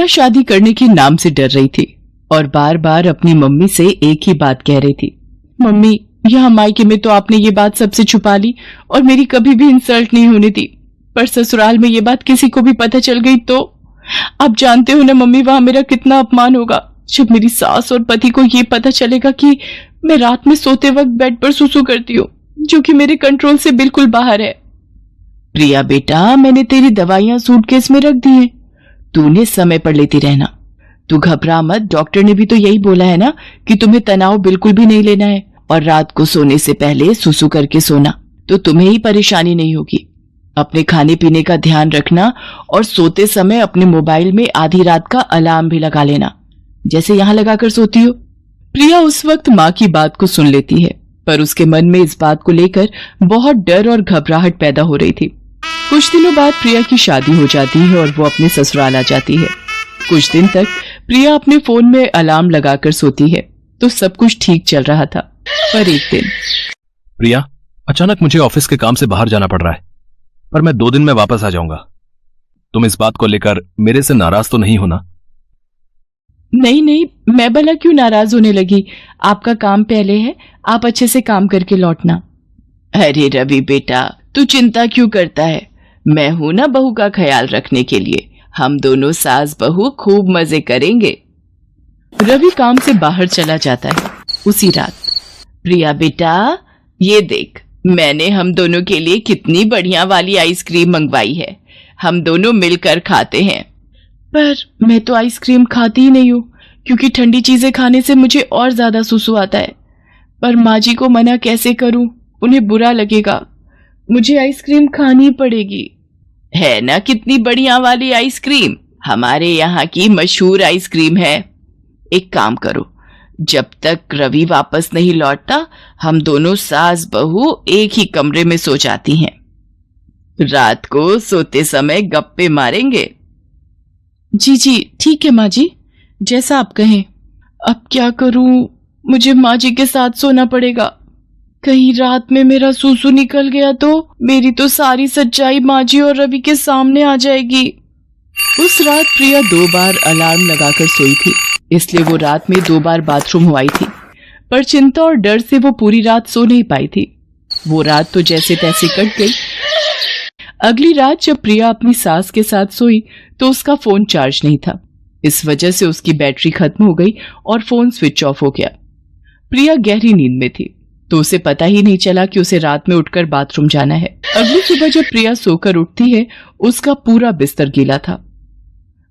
प्रिया शादी करने के नाम से डर रही थी और बार बार अपनी मम्मी से एक ही बात कह रही थी, मम्मी यहाँ मायके में तो आपने ये बात सबसे छुपा ली और मेरी कभी भी इंसल्ट नहीं होने दी, पर ससुराल में ये बात किसी को भी पता चल गई तो आप जानते हो ना मम्मी, वहां मेरा कितना अपमान होगा जब मेरी सास और पति को ये पता चलेगा कि मैं रात में सोते वक्त बेड पर सुसु करती हूँ, जो कि मेरे कंट्रोल से बिल्कुल बाहर है। प्रिया बेटा, मैंने तेरी दवाइयां सूटकेस में रख दी हैं, तूने समय पर लेती रहना। तू घबरा मत, डॉक्टर ने भी तो यही बोला है ना कि तुम्हें तनाव बिल्कुल भी नहीं लेना है और रात को सोने से पहले सुसु करके सोना, तो तुम्हें ही परेशानी नहीं होगी। अपने खाने पीने का ध्यान रखना और सोते समय अपने मोबाइल में आधी रात का अलार्म भी लगा लेना, जैसे यहाँ लगाकर सोती हो। प्रिया उस वक्त माँ की बात को सुन लेती है, पर उसके मन में इस बात को लेकर बहुत डर और घबराहट पैदा हो रही थी। कुछ दिनों बाद प्रिया की शादी हो जाती है और वो अपने ससुराल आ जाती है। कुछ दिन तक प्रिया अपने फोन में अलार्म लगाकर सोती है तो सब कुछ ठीक चल रहा था, पर एक दिन प्रिया, अचानक मुझे ऑफिस के काम से बाहर जाना पड़ रहा है, पर मैं 2 दिन में वापस आ जाऊंगा। तुम इस बात को लेकर मेरे से नाराज तो नहीं हो ना? नहीं नहीं, मैं भला क्यों नाराज होने लगी, आपका काम पहले है, आप अच्छे से काम करके लौटना। अरे रवि बेटा, तू चिंता क्यों करता है, मैं हूं ना बहू का ख्याल रखने के लिए, हम दोनों सास बहू खूब मजे करेंगे। रवि काम से बाहर चला जाता है। उसी रात, प्रिया बेटा ये देख, मैंने हम दोनों के लिए कितनी बढ़िया वाली आइसक्रीम मंगवाई है, हम दोनों मिलकर खाते हैं। पर मैं तो आइसक्रीम खाती ही नहीं हूँ, क्योंकि ठंडी चीजें खाने से मुझे और ज्यादा सुसु आता है। पर माँ जी को मना कैसे करूं, उन्हें बुरा लगेगा, मुझे आइसक्रीम खानी पड़ेगी। है ना कितनी बढ़िया वाली आइसक्रीम, हमारे यहाँ की मशहूर आइसक्रीम है। एक काम करो, जब तक रवि वापस नहीं लौटता हम दोनों सास बहू एक ही कमरे में सो जाती हैं, रात को सोते समय गप्पे मारेंगे। जी जी ठीक है माँ जी, जैसा आप कहें। अब क्या करूं, मुझे माँ जी के साथ सोना पड़ेगा, कहीं रात में मेरा सूसू निकल गया तो मेरी तो सारी सच्चाई माँ जी और रवि के सामने आ जाएगी। उस रात प्रिया 2 बार अलार्म लगाकर सोई थी, इसलिए वो रात में 2 बार बाथरूम हो आई थी, पर चिंता और डर से वो पूरी रात सो नहीं पाई थी। वो रात तो जैसे तैसे कट गई। अगली रात जब प्रिया अपनी सास के साथ सोई तो उसका फोन चार्ज नहीं था, इस वजह से उसकी बैटरी खत्म हो गई और फोन स्विच ऑफ हो गया। प्रिया गहरी नींद में थी तो उसे पता ही नहीं चला कि उसे रात में उठकर बाथरूम जाना है। अगली सुबह जब प्रिया सोकर उठती है उसका पूरा बिस्तर गीला था,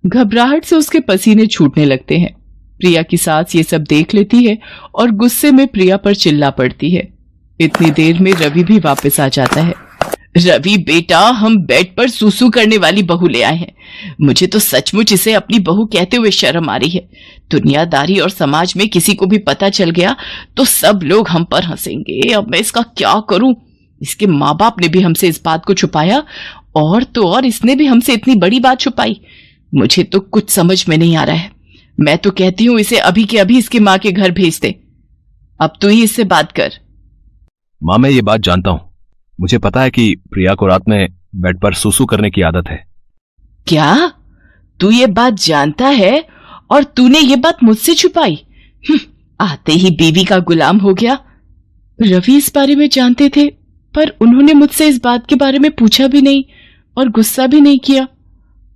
घबराहट से उसके पसीने छूटने लगते हैं। प्रिया की सास ये सब देख लेती है और गुस्से में प्रिया पर चिल्ला पड़ती है। इतनी देर में रवि भी वापस आ जाता है। रवि बेटा, हम बेड पर सूसू करने वाली बहू ले आए हैं, मुझे तो सचमुच इसे अपनी बहू कहते हुए शर्म आ रही है। दुनियादारी और समाज में किसी को भी पता चल गया तो सब लोग हम पर हंसेंगे, अब मैं इसका क्या करूं। इसके माँ बाप ने भी हमसे इस बात को छुपाया और तो और इसने भी हमसे इतनी बड़ी बात छुपाई, मुझे तो कुछ समझ में नहीं आ रहा है। मैं तो कहती हूँ इसे अभी के अभी इसके माँ के घर भेज दे, अब तू ही इससे बात कर। माँ, मैं ये बात जानता हूँ, मुझे पता है कि प्रिया को रात में बेड पर सूसू करने की आदत है। क्या तू ये बात जानता है और तूने ये बात मुझसे छुपाई? आते ही बीवी का गुलाम हो गया। रवि इस बारे में जानते थे पर उन्होंने मुझसे इस बात के बारे में पूछा भी नहीं और गुस्सा भी नहीं किया।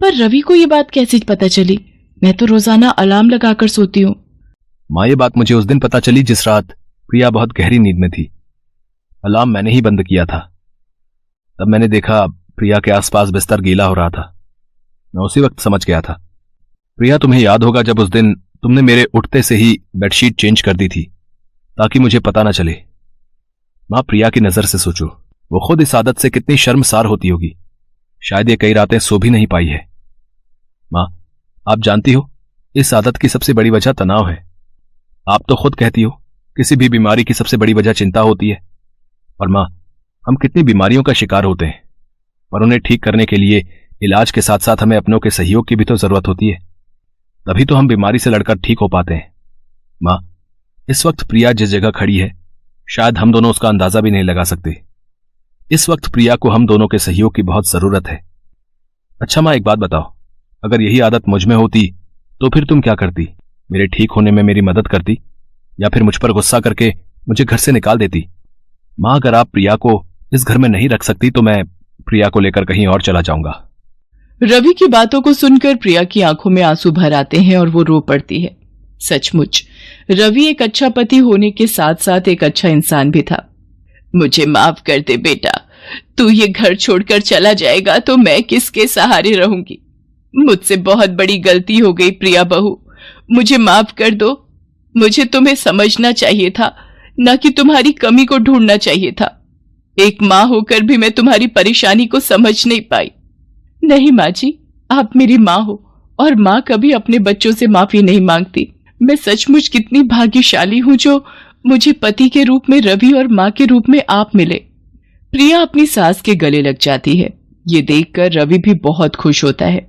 पर रवि को ये बात कैसे पता चली? मैं तो रोजाना अलार्म लगाकर सोती हूँ। माँ, ये बात मुझे उस दिन पता चली जिस रात प्रिया बहुत गहरी नींद में थी। अलार्म मैंने ही बंद किया था। तब मैंने देखा प्रिया के आसपास बिस्तर गीला हो रहा था। मैं उसी वक्त समझ गया था। प्रिया, तुम्हें याद होगा जब उस दिन तुमने मेरे उठते से ही बेडशीट चेंज कर दी थी ताकि मुझे पता ना चले। मां, प्रिया की नजर से सोचो, वो खुद इस आदत से कितनी शर्मसार होती होगी। शायद ये कई रातें सो भी नहीं पाई है। मां, आप जानती हो इस आदत की सबसे बड़ी वजह तनाव है। आप तो खुद कहती हो किसी भी बीमारी की सबसे बड़ी वजह चिंता होती है। और मां, हम कितनी बीमारियों का शिकार होते हैं, पर उन्हें ठीक करने के लिए इलाज के साथ साथ हमें अपनों के सहयोग की भी तो जरूरत होती है, तभी तो हम बीमारी से लड़कर ठीक हो पाते हैं। मां, इस वक्त प्रिया जिस जगह खड़ी है शायद हम दोनों उसका अंदाजा भी नहीं लगा सकते। इस वक्त प्रिया को हम दोनों के सहयोग की बहुत जरूरत है। अच्छा मां, एक बात बताओ, अगर यही आदत मुझ में होती तो फिर तुम क्या करती? मेरे ठीक होने में मेरी मदद करती, या फिर मुझ पर गुस्सा करके मुझे घर से निकाल देती? मां, अगर आप प्रिया को इस घर में नहीं रख सकती तो मैं प्रिया को लेकर कहीं और चला जाऊंगा। रवि की बातों को सुनकर प्रिया की आंखों में आंसू भर आते हैं और वो रो पड़ती है। सचमुच रवि एक अच्छा पति होने के साथ साथ एक अच्छा इंसान भी था। मुझे माफ कर दे बेटा, तू ये घर छोड़कर चला जाएगा तो मैं किसके सहारे रहूंगी? मुझसे बहुत बड़ी गलती हो गई प्रिया बहू, मुझे माफ कर दो। मुझे तुम्हें समझना चाहिए था, न कि तुम्हारी कमी को ढूंढना चाहिए था। एक माँ होकर भी मैं तुम्हारी परेशानी को समझ नहीं पाई। नहीं माँ जी, आप मेरी माँ हो और माँ कभी अपने बच्चों से माफी नहीं मांगती। मैं सचमुच कितनी भाग्यशाली हूँ जो मुझे पति के रूप में रवि और माँ के रूप में आप मिले। प्रिया अपनी सास के गले लग जाती है। ये देखकर रवि भी बहुत खुश होता है।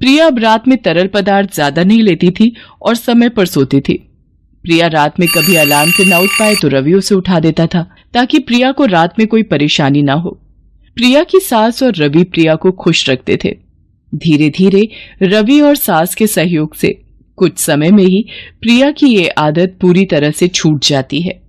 प्रिया अब रात में तरल पदार्थ ज्यादा नहीं लेती थी और समय पर सोती थी। प्रिया रात में कभी अलार्म से ना उठ पाए तो रवि उसे उठा देता था ताकि प्रिया को रात में कोई परेशानी ना हो। प्रिया की सास और रवि प्रिया को खुश रखते थे। धीरे धीरे रवि और सास के सहयोग से कुछ समय में ही प्रिया की ये आदत पूरी तरह से छूट जाती है।